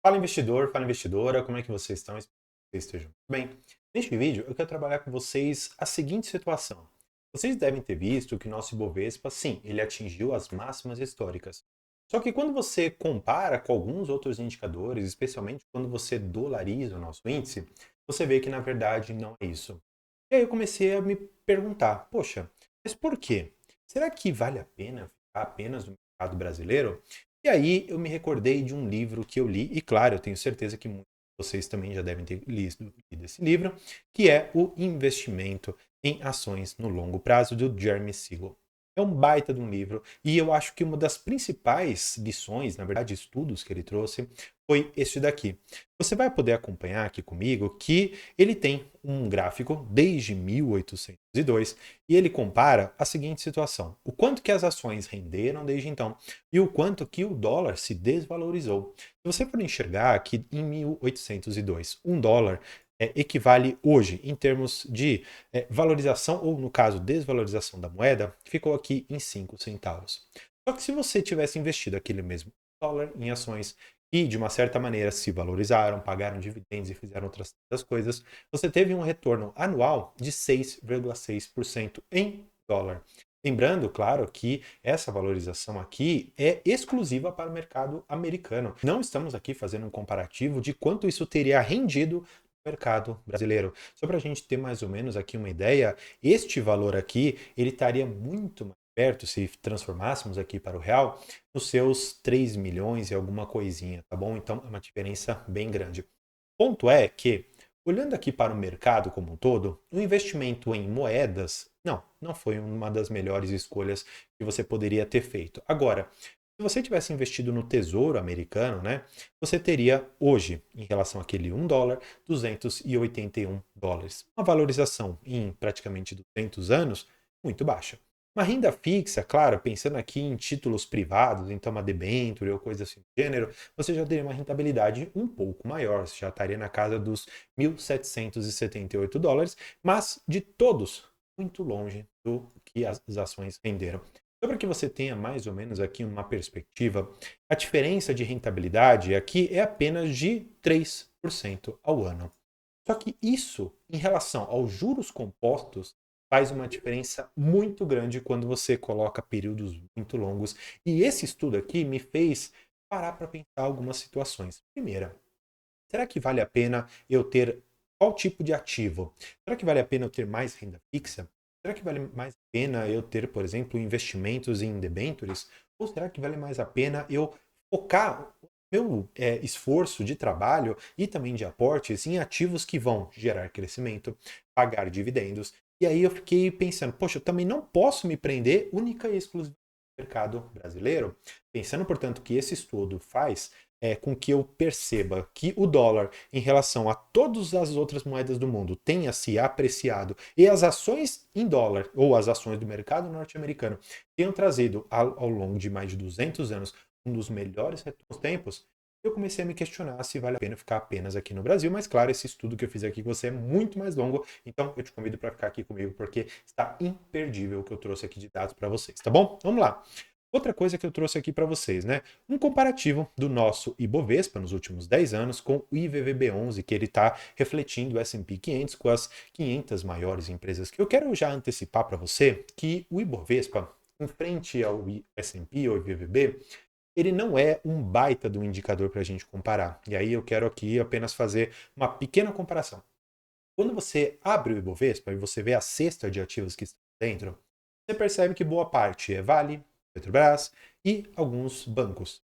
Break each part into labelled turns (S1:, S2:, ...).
S1: Fala investidor, fala investidora, como é que vocês estão? Espero que vocês estejam bem. Neste vídeo eu quero trabalhar com vocês a seguinte situação. Vocês devem ter visto que o nosso Ibovespa, sim, ele atingiu as máximas históricas. Só que quando você compara com alguns outros indicadores, especialmente quando você dolariza o nosso índice, você vê que na verdade não é isso. E aí eu comecei a me perguntar, poxa, mas por quê? Será que vale a pena ficar apenas no mercado brasileiro? E aí eu me recordei de um livro que eu li, e claro, eu tenho certeza que muitos de vocês também já devem ter lido esse livro, que é O Investimento em Ações no Longo Prazo, do Jeremy Siegel. É um baita de um livro, e eu acho que uma das principais lições, na verdade, estudos que ele trouxe, foi este daqui. Você vai poder acompanhar aqui comigo que ele tem um gráfico desde 1802 e ele compara a seguinte situação: o quanto que as ações renderam desde então e o quanto que o dólar se desvalorizou. Se você for enxergar que em 1802 um dólar equivale hoje, em termos de valorização, ou no caso, desvalorização da moeda, ficou aqui em 5 centavos. Só que se você tivesse investido aquele mesmo dólar em ações e, de uma certa maneira, se valorizaram, pagaram dividendos e fizeram outras coisas, você teve um retorno anual de 6,6% em dólar. Lembrando, claro, que essa valorização aqui é exclusiva para o mercado americano. Não estamos aqui fazendo um comparativo de quanto isso teria rendido no mercado brasileiro. Só para a gente ter mais ou menos aqui uma ideia, este valor aqui, ele estaria muito mais perto, se transformássemos aqui para o real, nos seus 3 milhões e alguma coisinha, tá bom? Então é uma diferença bem grande. O ponto é que, olhando aqui para o mercado como um todo, o investimento em moedas, não foi uma das melhores escolhas que você poderia ter feito. Agora, se você tivesse investido no Tesouro Americano, né, você teria hoje, em relação àquele 1 dólar, 281 dólares. Uma valorização em praticamente 200 anos muito baixa. Uma renda fixa, claro, pensando aqui em títulos privados, então uma debênture ou coisa assim do gênero, você já teria uma rentabilidade um pouco maior, você já estaria na casa dos 1.778 dólares, mas de todos, muito longe do que as ações renderam. Só para que você tenha mais ou menos aqui uma perspectiva, a diferença de rentabilidade aqui é apenas de 3% ao ano. Só que isso, em relação aos juros compostos, faz uma diferença muito grande quando você coloca períodos muito longos. E esse estudo aqui me fez parar para pensar algumas situações. Primeira, será que vale a pena eu ter qual tipo de ativo? Será que vale a pena eu ter mais renda fixa? Será que vale mais a pena eu ter, por exemplo, investimentos em debêntures? Ou será que vale mais a pena eu focar meu esforço de trabalho e também de aportes em ativos que vão gerar crescimento, pagar dividendos? E aí eu fiquei pensando, poxa, eu também não posso me prender única e exclusivamente no mercado brasileiro. Pensando, portanto, que esse estudo faz com que eu perceba que o dólar, em relação a todas as outras moedas do mundo, tenha se apreciado e as ações em dólar, ou as ações do mercado norte-americano, tenham trazido ao longo de mais de 200 anos um dos melhores retornos tempos, eu comecei a me questionar se vale a pena ficar apenas aqui no Brasil, mas claro, esse estudo que eu fiz aqui com você é muito mais longo, então eu te convido para ficar aqui comigo porque está imperdível o que eu trouxe aqui de dados para vocês, tá bom? Vamos lá. Outra coisa que eu trouxe aqui para vocês, né? Um comparativo do nosso Ibovespa nos últimos 10 anos com o IVVB11, que ele está refletindo o S&P 500 com as 500 maiores empresas. Eu quero já antecipar para você que o Ibovespa, em frente ao S&P ou IVVB, ele não é um baita do indicador para a gente comparar. E aí eu quero aqui apenas fazer uma pequena comparação. Quando você abre o Ibovespa e você vê a cesta de ativos que estão dentro, você percebe que boa parte é Vale, Petrobras e alguns bancos.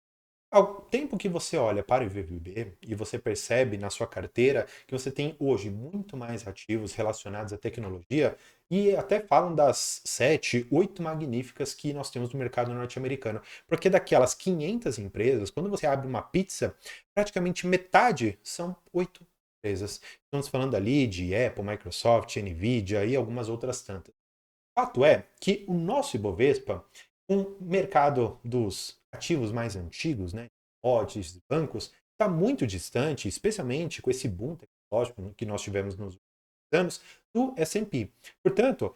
S1: Ao tempo que você olha para o IVVB e você percebe na sua carteira que você tem hoje muito mais ativos relacionados à tecnologia e até falam das 7, 8 magníficas que nós temos no mercado norte-americano. Porque daquelas 500 empresas, quando você abre uma pizza, praticamente metade são 8 empresas. Estamos falando ali de Apple, Microsoft, Nvidia e algumas outras tantas. O fato é que o nosso Ibovespa, um mercado dos ativos mais antigos, né, commodities, bancos, está muito distante, especialmente com esse boom tecnológico que nós tivemos nos últimos anos, do S&P. Portanto,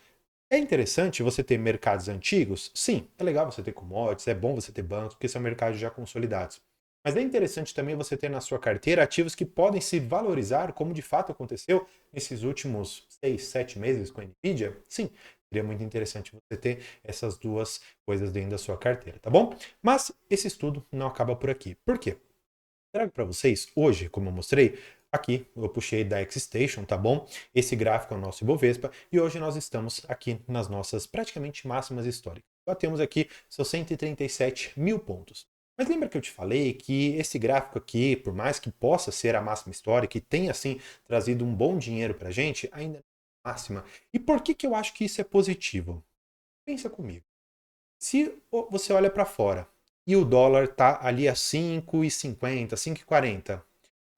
S1: é interessante você ter mercados antigos? Sim, é legal você ter commodities, é bom você ter bancos, porque são mercados já consolidados. Mas é interessante também você ter na sua carteira ativos que podem se valorizar, como de fato aconteceu nesses últimos 6, 7 meses com a Nvidia. Sim, seria muito interessante você ter essas duas coisas dentro da sua carteira, tá bom? Mas esse estudo não acaba por aqui. Por quê? Trago para vocês hoje, como eu mostrei, aqui eu puxei da Xstation, tá bom? Esse gráfico é o nosso Ibovespa e hoje nós estamos aqui nas nossas praticamente máximas históricas. Batemos aqui seus 137 mil pontos. Mas lembra que eu te falei que esse gráfico aqui, por mais que possa ser a máxima histórica e tenha assim trazido um bom dinheiro para a gente, ainda não é a máxima. E por que que eu acho que isso é positivo? Pensa comigo. Se você olha para fora e o dólar está ali a 5,50, 5,40,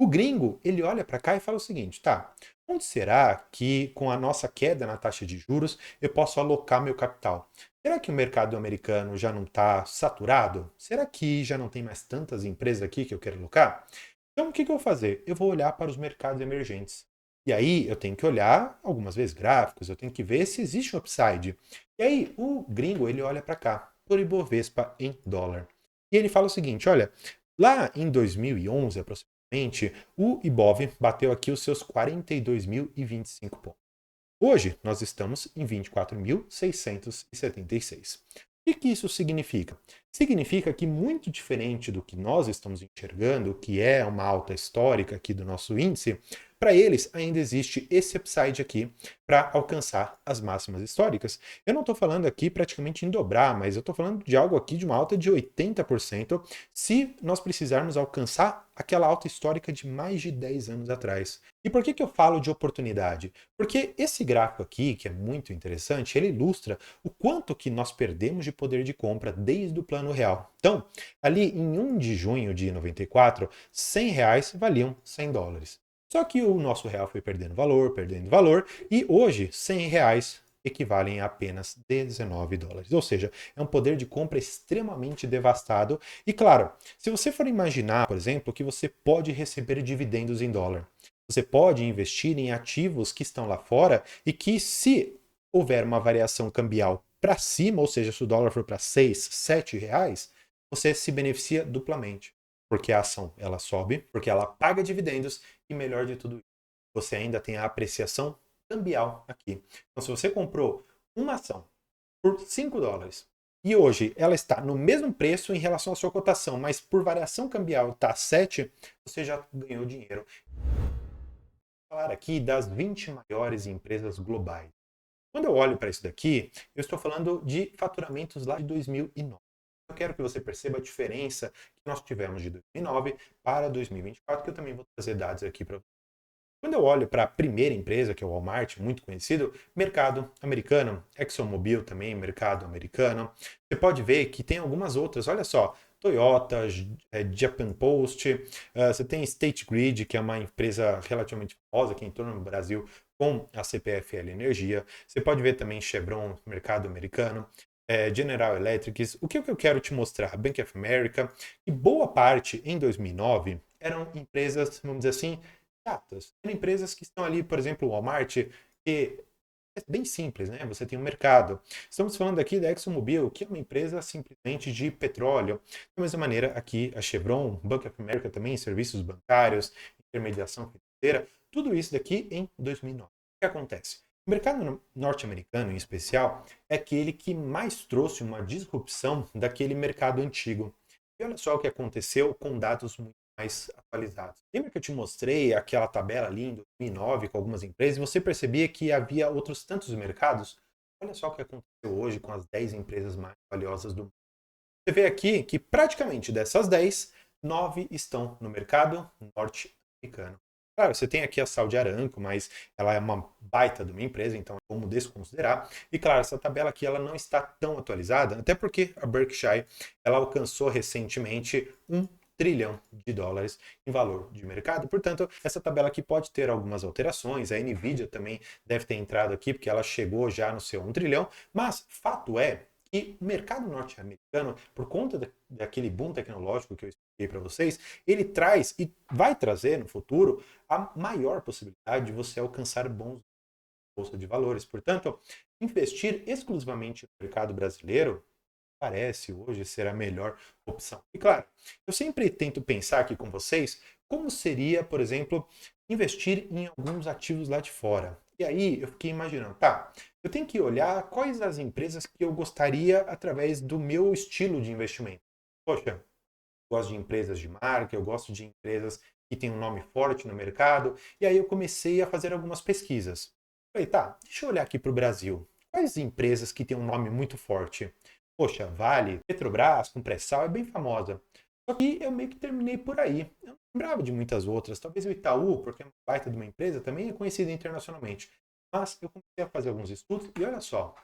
S1: o gringo ele olha para cá e fala o seguinte, tá, onde será que com a nossa queda na taxa de juros eu posso alocar meu capital? Será que o mercado americano já não está saturado? Será que já não tem mais tantas empresas aqui que eu quero alocar? Então o que que eu vou fazer? Eu vou olhar para os mercados emergentes. E aí eu tenho que olhar algumas vezes gráficos, eu tenho que ver se existe um upside. E aí o gringo ele olha para cá, por Ibovespa em dólar. E ele fala o seguinte, olha, lá em 2011 aproximadamente, o Ibov bateu aqui os seus 42.025 pontos. Hoje nós estamos em 24.676. O que isso significa? Significa que, muito diferente do que nós estamos enxergando, que é uma alta histórica aqui do nosso índice, para eles ainda existe esse upside aqui para alcançar as máximas históricas. Eu não estou falando aqui praticamente em dobrar, mas eu estou falando de algo aqui de uma alta de 80% se nós precisarmos alcançar aquela alta histórica de mais de 10 anos atrás. E por que que eu falo de oportunidade? Porque esse gráfico aqui, que é muito interessante, ele ilustra o quanto que nós perdemos de poder de compra desde o plano real. Então, ali em 1 de junho de 94, 100 reais valiam 100 dólares. Só que o nosso real foi perdendo valor, e hoje 100 reais equivalem a apenas 19 dólares. Ou seja, é um poder de compra extremamente devastado. E claro, se você for imaginar, por exemplo, que você pode receber dividendos em dólar, você pode investir em ativos que estão lá fora e que, se houver uma variação cambial para cima, ou seja, se o dólar for para 6, 7 reais, você se beneficia duplamente. Porque a ação ela sobe, porque ela paga dividendos e, melhor de tudo, você ainda tem a apreciação cambial aqui. Então, se você comprou uma ação por 5 dólares e hoje ela está no mesmo preço em relação à sua cotação, mas por variação cambial está 7, você já ganhou dinheiro. Vou falar aqui das 20 maiores empresas globais. Quando eu olho para isso daqui, eu estou falando de faturamentos lá de 2009. Eu quero que você perceba a diferença que nós tivemos de 2009 para 2024, que eu também vou trazer dados aqui para você. Quando eu olho para a primeira empresa, que é o Walmart, muito conhecido, mercado americano, ExxonMobil também, mercado americano. Você pode ver que tem algumas outras, olha só, Toyota, Japan Post, você tem State Grid, que é uma empresa relativamente famosa aqui em torno do Brasil, com a CPFL Energia. Você pode ver também Chevron, mercado americano. General Electric. O que eu quero te mostrar? Bank of America. E boa parte, em 2009, eram empresas, vamos dizer assim, chatas. Tem empresas que estão ali, por exemplo, o Walmart, que é bem simples, né? Você tem um mercado. Estamos falando aqui da ExxonMobil, que é uma empresa simplesmente de petróleo. Da mesma maneira, aqui a Chevron, Bank of America também, serviços bancários, intermediação financeira, tudo isso daqui em 2009. O que acontece? O mercado norte-americano, em especial, é aquele que mais trouxe uma disrupção daquele mercado antigo. E olha só o que aconteceu com dados muito mais atualizados. Lembra que eu te mostrei aquela tabela ali em 2009 com algumas empresas e você percebia que havia outros tantos mercados? Olha só o que aconteceu hoje com as 10 empresas mais valiosas do mundo. Você vê aqui que praticamente dessas 10, 9 estão no mercado norte-americano. Claro, você tem aqui a Saudi Aramco, mas ela é uma baita de uma empresa, então é como desconsiderar. E claro, essa tabela aqui ela não está tão atualizada, até porque a Berkshire ela alcançou recentemente 1 trilhão de dólares em valor de mercado. Portanto, essa tabela aqui pode ter algumas alterações. A Nvidia também deve ter entrado aqui, porque ela chegou já no seu 1 trilhão. Mas fato é que o mercado norte-americano, por conta daquele boom tecnológico que eu expliquei para vocês, ele traz e vai trazer no futuro a maior possibilidade de você alcançar bons bolsa de valores. Portanto, investir exclusivamente no mercado brasileiro parece hoje ser a melhor opção. E claro, eu sempre tento pensar aqui com vocês como seria, por exemplo, investir em alguns ativos lá de fora. E aí eu fiquei imaginando, tá, eu tenho que olhar quais as empresas que eu gostaria através do meu estilo de investimento. Poxa, eu gosto de empresas de marca, eu gosto de empresas que têm um nome forte no mercado. E aí eu comecei a fazer algumas pesquisas. Falei, tá, deixa eu olhar aqui para o Brasil. Quais empresas que têm um nome muito forte? Poxa, Vale, Petrobras, com pré-sal é bem famosa. Só que eu meio que terminei por aí. Eu não lembrava de muitas outras. Talvez o Itaú, porque é uma baita de uma empresa, também é conhecida internacionalmente. Mas eu comecei a fazer alguns estudos e olha só.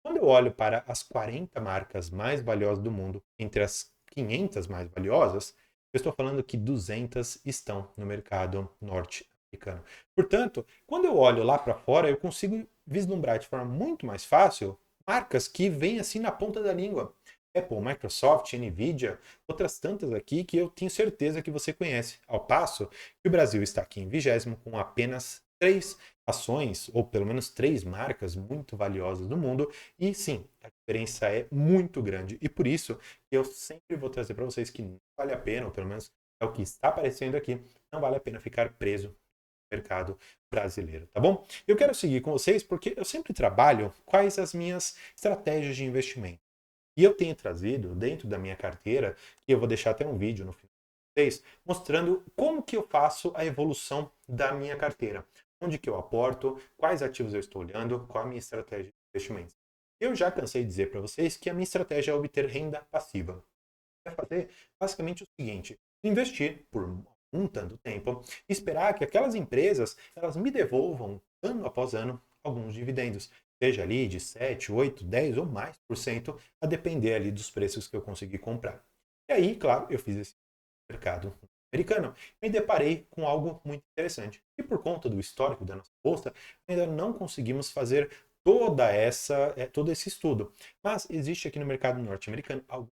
S1: Quando eu olho para as 40 marcas mais valiosas do mundo, entre as 500 mais valiosas, eu estou falando que 200 estão no mercado norte-americano. Portanto, quando eu olho lá para fora, eu consigo vislumbrar de forma muito mais fácil marcas que vêm assim na ponta da língua. Apple, Microsoft, Nvidia, outras tantas aqui que eu tenho certeza que você conhece. Ao passo que o Brasil está aqui em 20º com apenas 3 ações, ou pelo menos 3 marcas muito valiosas do mundo. E sim, a diferença é muito grande. E por isso eu sempre vou trazer para vocês que não vale a pena, ou pelo menos é o que está aparecendo aqui, não vale a pena ficar preso mercado brasileiro, tá bom? Eu quero seguir com vocês porque eu sempre trabalho quais as minhas estratégias de investimento. E eu tenho trazido dentro da minha carteira, e eu vou deixar até um vídeo no final para vocês, mostrando como que eu faço a evolução da minha carteira. Onde que eu aporto, quais ativos eu estou olhando, qual a minha estratégia de investimentos. Eu já cansei de dizer para vocês que a minha estratégia é obter renda passiva. Vai fazer basicamente o seguinte: investir por um tanto tempo, esperar que aquelas empresas elas me devolvam ano após ano alguns dividendos, seja ali de 7, 8, 10 ou mais por cento, a depender ali dos preços que eu conseguir comprar. E aí, claro, eu fiz esse mercado americano, me deparei com algo muito interessante. E por conta do histórico da nossa bolsa, ainda não conseguimos fazer todo esse estudo. Mas existe aqui no mercado norte-americano algo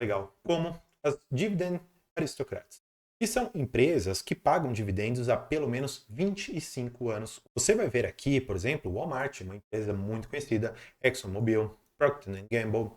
S1: legal, como as Dividend Aristocrats, que são empresas que pagam dividendos há pelo menos 25 anos. Você vai ver aqui, por exemplo, Walmart, uma empresa muito conhecida, ExxonMobil, Procter Gamble,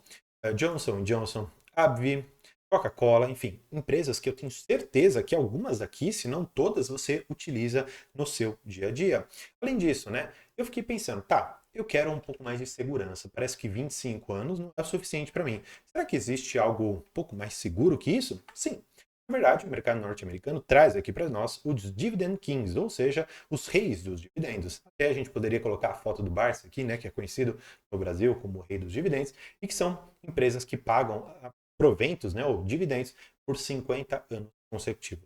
S1: Johnson Johnson, AbbVie, Coca-Cola, enfim, empresas que eu tenho certeza que algumas aqui, se não todas, você utiliza no seu dia a dia. Além disso, né, eu fiquei pensando, tá, eu quero um pouco mais de segurança. Parece que 25 anos não é o suficiente para mim. Será que existe algo um pouco mais seguro que isso? Sim. Na verdade, o mercado norte-americano traz aqui para nós os Dividend Kings, ou seja, os reis dos dividendos. Até a gente poderia colocar a foto do Barça aqui, né, que é conhecido no Brasil como o rei dos dividendos, e que são empresas que pagam proventos, né, ou dividendos, por 50 anos consecutivos.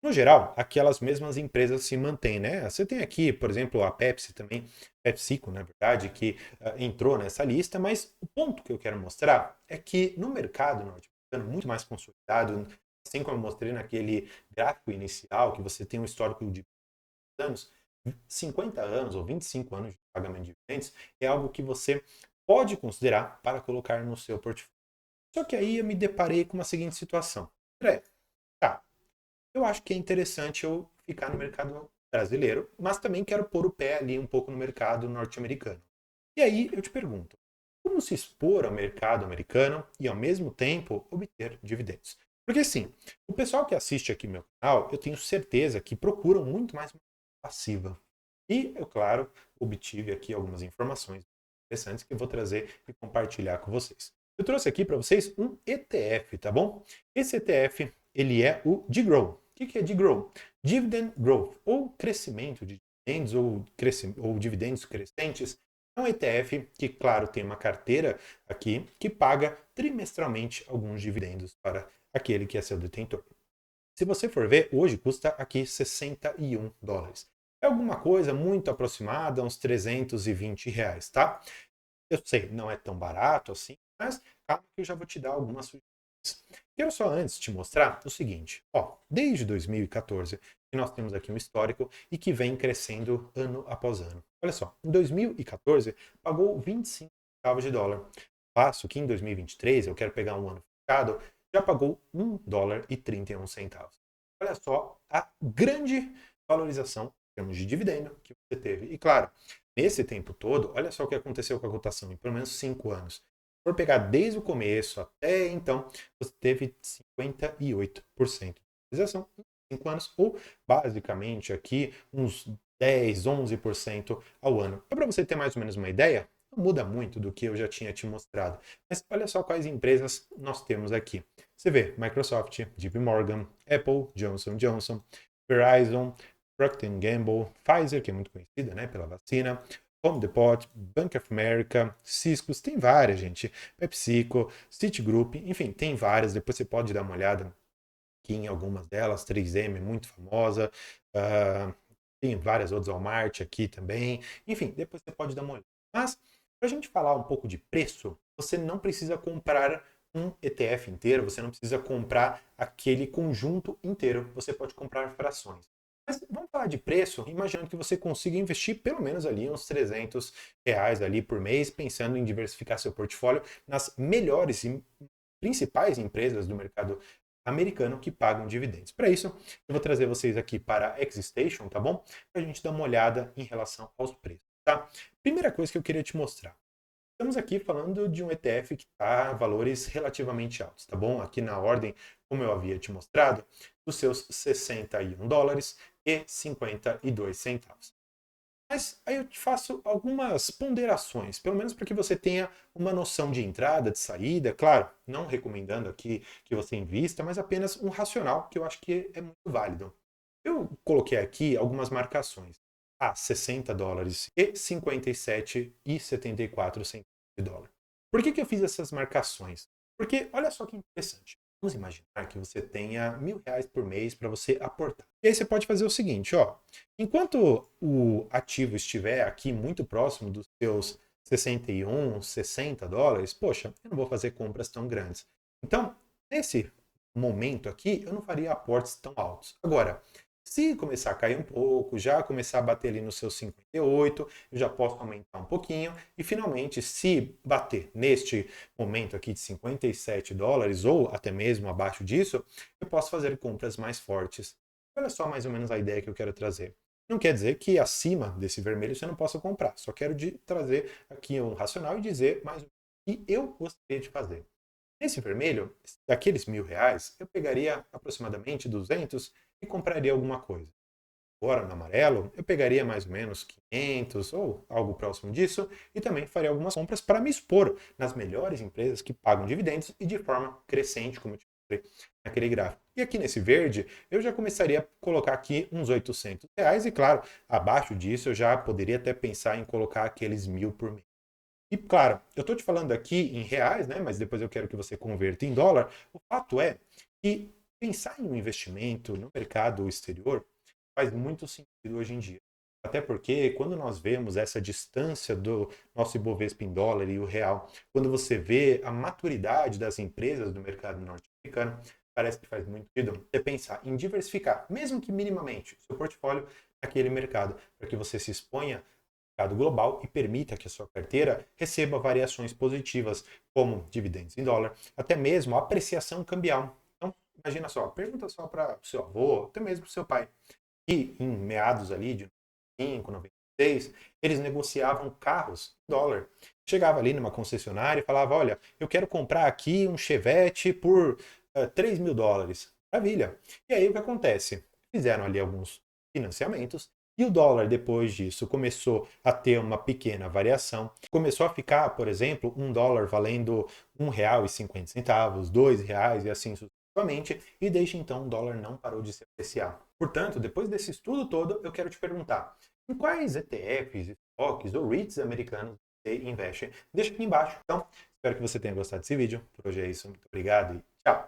S1: No geral, aquelas mesmas empresas se mantêm, né? Você tem aqui, por exemplo, a Pepsi também, PepsiCo, na verdade, que entrou nessa lista, mas o ponto que eu quero mostrar é que no mercado norte-americano, muito mais consolidado, assim como eu mostrei naquele gráfico inicial, que você tem um histórico de anos, 50 anos ou 25 anos de pagamento de dividendos é algo que você pode considerar para colocar no seu portfólio. Só que aí eu me deparei com uma seguinte situação. André, tá, eu acho que é interessante eu ficar no mercado brasileiro, mas também quero pôr o pé ali um pouco no mercado norte-americano. E aí eu te pergunto, como se expor ao mercado americano e ao mesmo tempo obter dividendos? Porque sim, o pessoal que assiste aqui meu canal, eu tenho certeza que procuram muito mais passiva. E eu, claro, obtive aqui algumas informações interessantes que eu vou trazer e compartilhar com vocês. Eu trouxe aqui para vocês um ETF, tá bom? Esse ETF, ele é o DGROW. O que é DGROW? Dividend Growth, ou crescimento de dividendos, ou dividendos crescentes. É um ETF que, claro, tem uma carteira aqui que paga trimestralmente alguns dividendos para aquele que é seu detentor. Se você for ver, hoje custa aqui US$ 61. É alguma coisa muito aproximada, uns R$ 320, tá? Eu sei, não é tão barato assim, mas calma que eu já vou te dar algumas sugestões. Quero só antes te mostrar o seguinte, ó, desde 2014 que nós temos aqui um histórico e que vem crescendo ano após ano. Olha só, em 2014 pagou 25 centavos de dólar. Passo que em 2023, eu quero pegar um ano fechado, já pagou US$ 1,31. Olha só a grande valorização em termos de dividendo que você teve. E claro, nesse tempo todo, olha só o que aconteceu com a cotação em pelo menos 5 anos. for pegar desde o começo até então, você teve 58% de valorização em 5 anos, ou basicamente aqui uns 10, 11% ao ano. Para você ter mais ou menos uma ideia, não muda muito do que eu já tinha te mostrado. Mas olha só quais empresas nós temos aqui. Você vê Microsoft, JP Morgan, Apple, Johnson Johnson, Verizon, Procter Gamble, Pfizer, que é muito conhecida, né, pela vacina, Home Depot, Bank of America, Cisco, tem várias, gente. PepsiCo, Citigroup, enfim, tem várias. Depois você pode dar uma olhada aqui em algumas delas. 3M, muito famosa. Tem várias outras, Walmart aqui também. Enfim, depois você pode dar uma olhada. Mas, para a gente falar um pouco de preço, você não precisa comprar um ETF inteiro, você não precisa comprar aquele conjunto inteiro. Você pode comprar frações. Mas vamos falar de preço, imaginando que você consiga investir pelo menos ali uns R$ 300 ali por mês, pensando em diversificar seu portfólio nas melhores e principais empresas do mercado americano que pagam dividendos. Para isso, eu vou trazer vocês aqui para a Xstation, tá bom? Para a gente dar uma olhada em relação aos preços, tá? Primeira coisa que eu queria te mostrar. Estamos aqui falando de um ETF que está a valores relativamente altos, tá bom? Aqui na ordem, como eu havia te mostrado, dos seus US$ 61 e 52 centavos. Mas aí eu te faço algumas ponderações, pelo menos para que você tenha uma noção de entrada, de saída. Claro, não recomendando aqui que você invista, mas apenas um racional que eu acho que é muito válido. Eu coloquei aqui algumas marcações a US$ 60 e 57,74 centavos de dólar. Por que eu fiz essas marcações? Porque olha só que interessante. Vamos imaginar que você tenha R$ 1.000 por mês para você aportar. E aí você pode fazer o seguinte, ó. Enquanto o ativo estiver aqui muito próximo dos seus 61, US$ 60, poxa, eu não vou fazer compras tão grandes. Então, nesse momento aqui, eu não faria aportes tão altos. Agora, se começar a cair um pouco, já começar a bater ali nos seus 58, eu já posso aumentar um pouquinho. E finalmente, se bater neste momento aqui de US$ 57, ou até mesmo abaixo disso, eu posso fazer compras mais fortes. Olha só mais ou menos a ideia que eu quero trazer. Não quer dizer que acima desse vermelho você não possa comprar. Só quero trazer aqui um racional e dizer mais o que eu gostaria de fazer. Nesse vermelho, daqueles R$ 1.000, eu pegaria aproximadamente 200 e compraria alguma coisa. Agora, no amarelo, eu pegaria mais ou menos 500 ou algo próximo disso e também faria algumas compras para me expor nas melhores empresas que pagam dividendos e de forma crescente, como eu te mostrei naquele gráfico. E aqui nesse verde, eu já começaria a colocar aqui uns R$ 800 e, claro, abaixo disso eu já poderia até pensar em colocar aqueles 1.000 por mês. E claro, eu estou te falando aqui em reais, né? Mas depois eu quero que você converta em dólar. O fato é que pensar em um investimento no mercado exterior faz muito sentido hoje em dia. Até porque quando nós vemos essa distância do nosso Ibovespa em dólar e o real, quando você vê a maturidade das empresas do mercado norte-americano, parece que faz muito sentido você pensar em diversificar, mesmo que minimamente, o seu portfólio naquele mercado, para que você se exponha mercado global e permita que a sua carteira receba variações positivas, como dividendos em dólar, até mesmo apreciação cambial. Então, imagina só, pergunta só para o seu avô, até mesmo para o seu pai, que em meados ali de 95, 96, eles negociavam carros em dólar. Chegava ali numa concessionária e falava, olha, eu quero comprar aqui um Chevette por US$ 3.000. Maravilha. E aí o que acontece? Fizeram ali alguns financiamentos e o dólar, depois disso, começou a ter uma pequena variação. Começou a ficar, por exemplo, um dólar valendo R$ 1,50, R$ 2 e assim sucessivamente. E desde então o dólar não parou de se apreciar. Portanto, depois desse estudo todo, eu quero te perguntar, em quais ETFs, estoques ou REITs americanos você investe? Deixa aqui embaixo. Então, espero que você tenha gostado desse vídeo. Por hoje é isso. Muito obrigado e tchau!